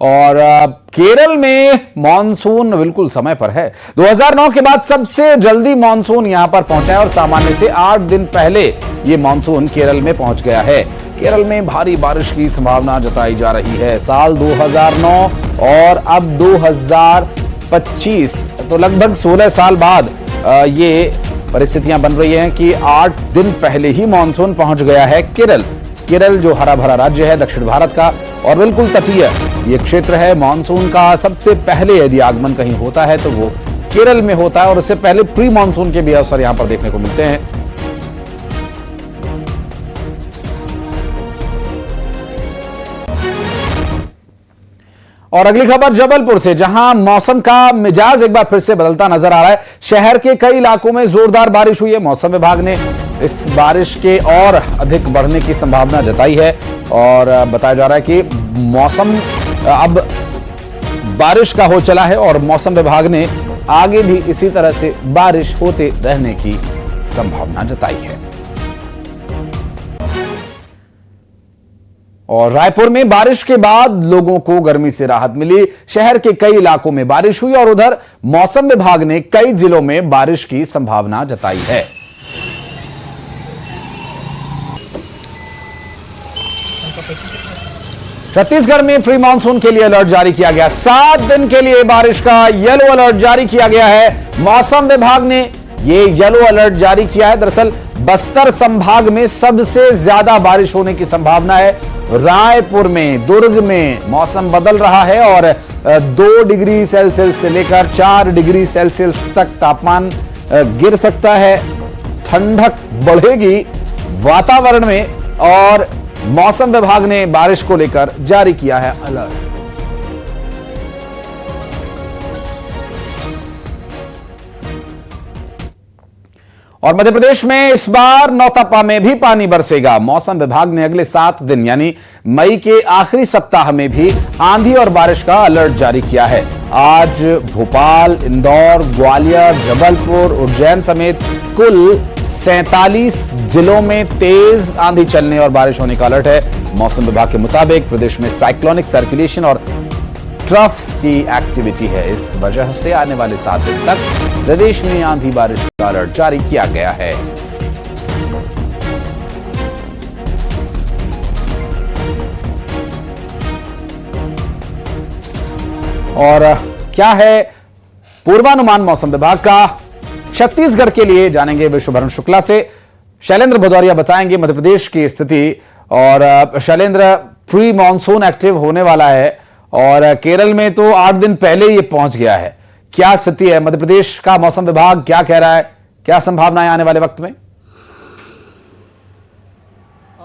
और केरल में मॉनसून बिल्कुल समय पर है। 2009 के बाद सबसे जल्दी मॉनसून यहां पर पहुंचा है और सामान्य से 8 दिन पहले यह मॉनसून केरल में पहुंच गया है। केरल में भारी बारिश की संभावना जताई जा रही है। साल 2009 और अब 2025 तो लगभग 16 साल बाद ये परिस्थितियां बन रही हैं कि 8 दिन पहले ही मॉनसून पहुंच गया है केरल। केरल जो हरा भरा राज्य है दक्षिण भारत का और बिल्कुल तटीय ये क्षेत्र है। मॉनसून का सबसे पहले यदि आगमन कहीं होता है तो वो केरल में होता है और उससे पहले प्री मॉनसून के भी अवसर यहां पर देखने को मिलते हैं। और अगली खबर जबलपुर से, जहां मौसम का मिजाज एक बार फिर से बदलता नजर आ रहा है। शहर के कई इलाकों में जोरदार बारिश हुई है। मौसम विभाग ने इस बारिश के और अधिक बढ़ने की संभावना जताई है और बताया जा रहा है कि मौसम अब बारिश का हो चला है और मौसम विभाग ने आगे भी इसी तरह से बारिश होते रहने की संभावना जताई है। और रायपुर में बारिश के बाद लोगों को गर्मी से राहत मिली। शहर के कई इलाकों में बारिश हुई और उधर मौसम विभाग ने कई जिलों में बारिश की संभावना जताई है। छत्तीसगढ़ में प्री मानसून के लिए अलर्ट जारी किया गया। 7 दिन के लिए बारिश का येलो अलर्ट जारी किया गया है। मौसम विभाग ने ये येलो अलर्ट जारी किया है। दरअसल बस्तर संभाग में सबसे ज्यादा बारिश होने की संभावना है। रायपुर में, दुर्ग में मौसम बदल रहा है और 2 डिग्री सेल्सियस से लेकर 4 डिग्री सेल्सियस तक तापमान गिर सकता है। ठंडक बढ़ेगी वातावरण में और मौसम विभाग ने बारिश को लेकर जारी किया है अलर्ट। और मध्य प्रदेश में इस बार नौतपा में भी पानी बरसेगा। मौसम विभाग ने अगले 7 दिन यानी मई के आखिरी सप्ताह में भी आंधी और बारिश का अलर्ट जारी किया है। आज भोपाल, इंदौर, ग्वालियर, जबलपुर, उज्जैन समेत कुल 47 जिलों में तेज आंधी चलने और बारिश होने का अलर्ट है। मौसम विभाग के मुताबिक प्रदेश में साइक्लोनिक सर्कुलेशन और ट्रफ की एक्टिविटी है। इस वजह से आने वाले 7 दिन तक प्रदेश में आंधी बारिश का अलर्ट जारी किया गया है। और क्या है पूर्वानुमान मौसम विभाग का छत्तीसगढ़ के लिए, जानेंगे विश्वभरण शुक्ला से। शैलेंद्र भदौरिया बताएंगे मध्य प्रदेश की स्थिति। और शैलेंद्र, प्री मॉनसून एक्टिव होने वाला है और केरल में तो 8 दिन पहले ये पहुंच गया है। क्या स्थिति है? मध्य प्रदेश का मौसम विभाग क्या कह रहा है? क्या संभावनाएं आने वाले वक्त में?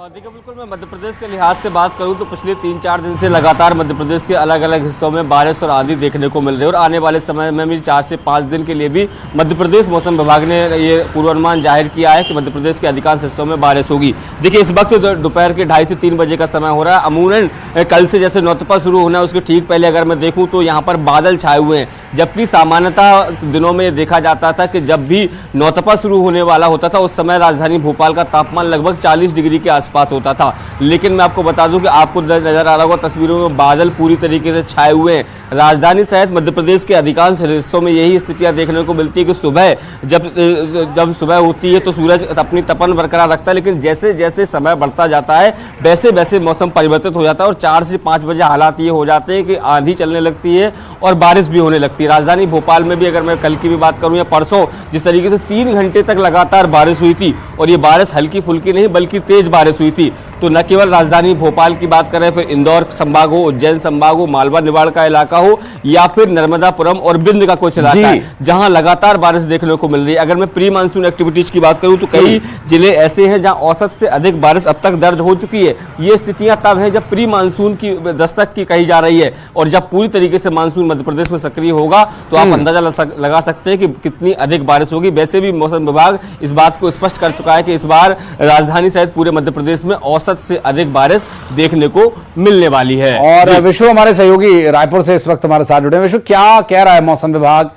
देखिए, बिल्कुल मैं मध्य प्रदेश के लिहाज से बात करूं तो पिछले 3-4 दिन से लगातार मध्य प्रदेश के अलग अलग हिस्सों में बारिश और आंधी देखने को मिल रही है और आने वाले समय में भी 4 से 5 दिन के लिए भी मध्य प्रदेश मौसम विभाग ने ये पूर्वानुमान जाहिर किया है कि मध्य प्रदेश के अधिकांश हिस्सों में बारिश होगी। देखिए, इस वक्त दोपहर के 2:30 से 3 बजे का समय हो रहा है। अमूमन कल से जैसे नौतपा शुरू होना है उसके ठीक पहले अगर मैं देखूँ तो यहाँ पर बादल छाए हुए हैं, जबकि सामान्यतः दिनों में देखा जाता था कि जब भी नौतपा शुरू होने वाला होता था उस समय राजधानी भोपाल का तापमान लगभग 40 डिग्री के आसपास होता था। लेकिन मैं आपको बता दूं कि आपको नजर आ रहा होगा तस्वीरों में बादल पूरी तरीके से छाए हुए हैं। राजधानी सहित मध्य प्रदेश के अधिकांश हिस्सों में यही स्थितियां देखने को मिलती है कि सुबह जब सुबह होती है तो सूरज अपनी तपन बरकरार रखता है, लेकिन जैसे जैसे समय बढ़ता जाता है वैसे वैसे मौसम परिवर्तित हो जाता है और 4 से 5 बजे हालात ये हो जाते हैं कि आंधी चलने लगती है और बारिश भी होने लगती है। राजधानी भोपाल में भी अगर मैं कल की भी बात करूं या परसों जिस तरीके से 3 घंटे तक लगातार बारिश हुई थी और ये बारिश हल्की फुल्की नहीं बल्कि तेज बारिश हुई थी, तो न केवल राजधानी भोपाल की बात करें, फिर इंदौर संभाग हो, उज्जैन संभाग हो, मालवा निवाड़ का इलाका हो या फिर नर्मदापुरम और बिंद का कुछ इलाका है जहां लगातार बारिश देखने को मिल रही है। अगर मैं प्री मानसून एक्टिविटीज की बात करूं तो कई जिले ऐसे हैं जहां औसत से अधिक बारिश अब तक दर्ज हो चुकी है। ये स्थितियां तब है जब प्री मानसून की दस्तक की कही जा रही है और जब पूरी तरीके से मानसून मध्य प्रदेश में सक्रिय होगा तो आप अंदाजा लगा सकते हैं कि कितनी अधिक बारिश होगी। वैसे भी मौसम विभाग इस बात को स्पष्ट कर चुका है कि इस बार राजधानी सहित पूरे मध्य प्रदेश में औसत से अधिक बारिश देखने को मिलने वाली है। और विश्व हमारे सहयोगी रायपुर से इस वक्त हमारे साथ जुड़े हैं। विश्व, क्या कह रहा है मौसम विभाग?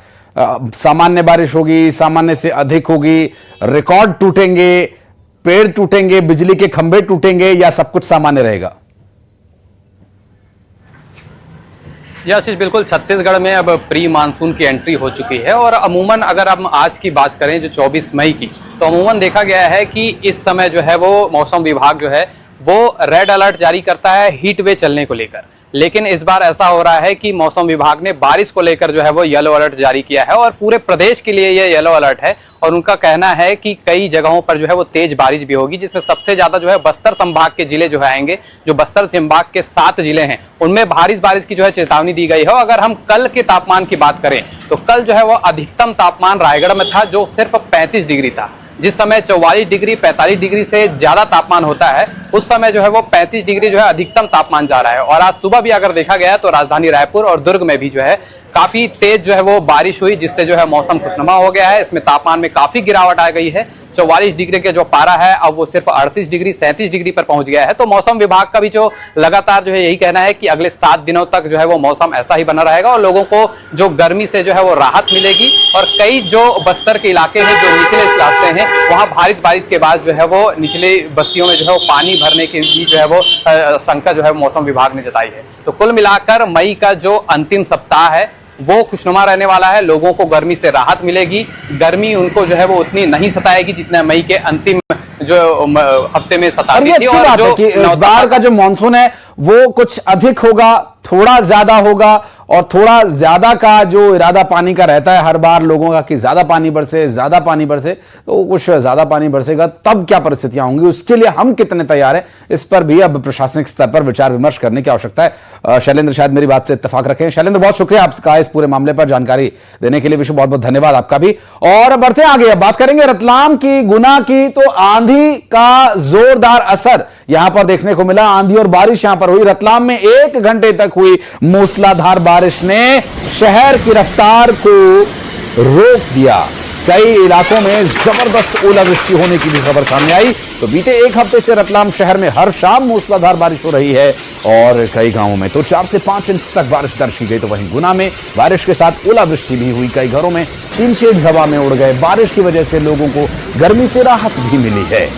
सामान्य बारिश होगी, सामान्य से अधिक होगी, रिकॉर्ड टूटेंगे, पेड़ टूटेंगे, बिजली के खंभे टूटेंगे या सब कुछ सामान्य रहेगा? जी आशीष, बिल्कुल छत्तीसगढ़ में अब प्री मानसून की एंट्री हो चुकी है और अमूमन अगर हम आज की बात करें जो 24 मई की, तो अमूमन देखा गया है कि इस समय जो है वो मौसम विभाग जो है वो रेड अलर्ट जारी करता है हीट वेव चलने को लेकर। लेकिन इस बार ऐसा हो रहा है कि मौसम विभाग ने बारिश को लेकर जो है वो येलो अलर्ट जारी किया है और पूरे प्रदेश के लिए ये येलो अलर्ट है। और उनका कहना है कि कई जगहों पर जो है वो तेज बारिश भी होगी, जिसमें सबसे ज्यादा जो है बस्तर संभाग के जिले जो है आएंगे। जो बस्तर संभाग के 7 जिले हैं उनमें भारी बारिश की जो है चेतावनी दी गई है। और अगर हम कल के तापमान की बात करें तो कल जो है वो अधिकतम तापमान रायगढ़ में था जो सिर्फ 35 डिग्री था। जिस समय 44 डिग्री 45 डिग्री से ज्यादा तापमान होता है, उस समय जो है वो 35 डिग्री जो है अधिकतम तापमान जा रहा है। और आज सुबह भी अगर देखा गया तो राजधानी रायपुर और दुर्ग में भी जो है काफी तेज जो है वो बारिश हुई, जिससे जो है मौसम खुशनुमा हो गया है। इसमें तापमान में काफी गिरावट आ गई है। 44 डिग्री के जो पारा है अब वो सिर्फ 38 डिग्री 37 डिग्री पर पहुंच गया है। तो मौसम विभाग का भी जो लगातार जो है यही कहना है कि अगले 7 दिनों तक जो है वो मौसम ऐसा ही बना रहेगा और लोगों को जो गर्मी से जो है वो राहत मिलेगी। और कई जो बस्तर के इलाके हैं जो निचले इलाके हैं वहां भारी बारिश के बाद जो है वो निचले बस्तियों में जो है वो पानी भरने की भी जो है वो शंका जो है मौसम विभाग ने जताई है। तो कुल मिलाकर मई का जो अंतिम सप्ताह है वो खुशनुमा रहने वाला है। लोगों को गर्मी से राहत मिलेगी। गर्मी उनको जो है वो उतनी नहीं सताएगी जितना मई के अंतिम जो हफ्ते में सताती थी। और जो इस बार का जो मानसून है वो कुछ अधिक होगा, थोड़ा ज्यादा होगा और थोड़ा ज्यादा का जो इरादा पानी का रहता है हर बार लोगों का कि ज्यादा पानी बरसे, तो कुछ ज्यादा पानी बरसेगा तब क्या परिस्थितियां होंगी, उसके लिए हम कितने तैयार हैं, इस पर भी अब प्रशासनिक स्तर पर विचार विमर्श करने की आवश्यकता है। शैलेंद्र शायद मेरी बात से इत्तेफाक रखें। शैलेंद्र, बहुत शुक्रिया आपका इस पूरे मामले पर जानकारी देने के लिए। विशु, बहुत बहुत धन्यवाद आपका भी। और बढ़ते आगे, अब बात करेंगे रतलाम की, गुना की। तो आंधी का जोरदार असर यहां पर देखने को मिला। आंधी और बारिश यहां पर हुई। रतलाम में 1 घंटे तक हुई मूसलाधार बारिश ने शहर की रफ्तार को रोक दिया। कई इलाकों में जबरदस्त ओलावृष्टि होने की भी खबर सामने आई। तो बीते 1 हफ्ते से रतलाम शहर में हर शाम मूसलाधार बारिश हो रही है और कई गांवों में तो 4 से 5 इंच तक बारिश दर्ज की गई। तो वहीं गुना में बारिश के साथ ओलावृष्टि भी हुई। कई घरों में टीन शेड हवा में उड़ गए। बारिश की वजह से लोगों को गर्मी से राहत भी मिली है।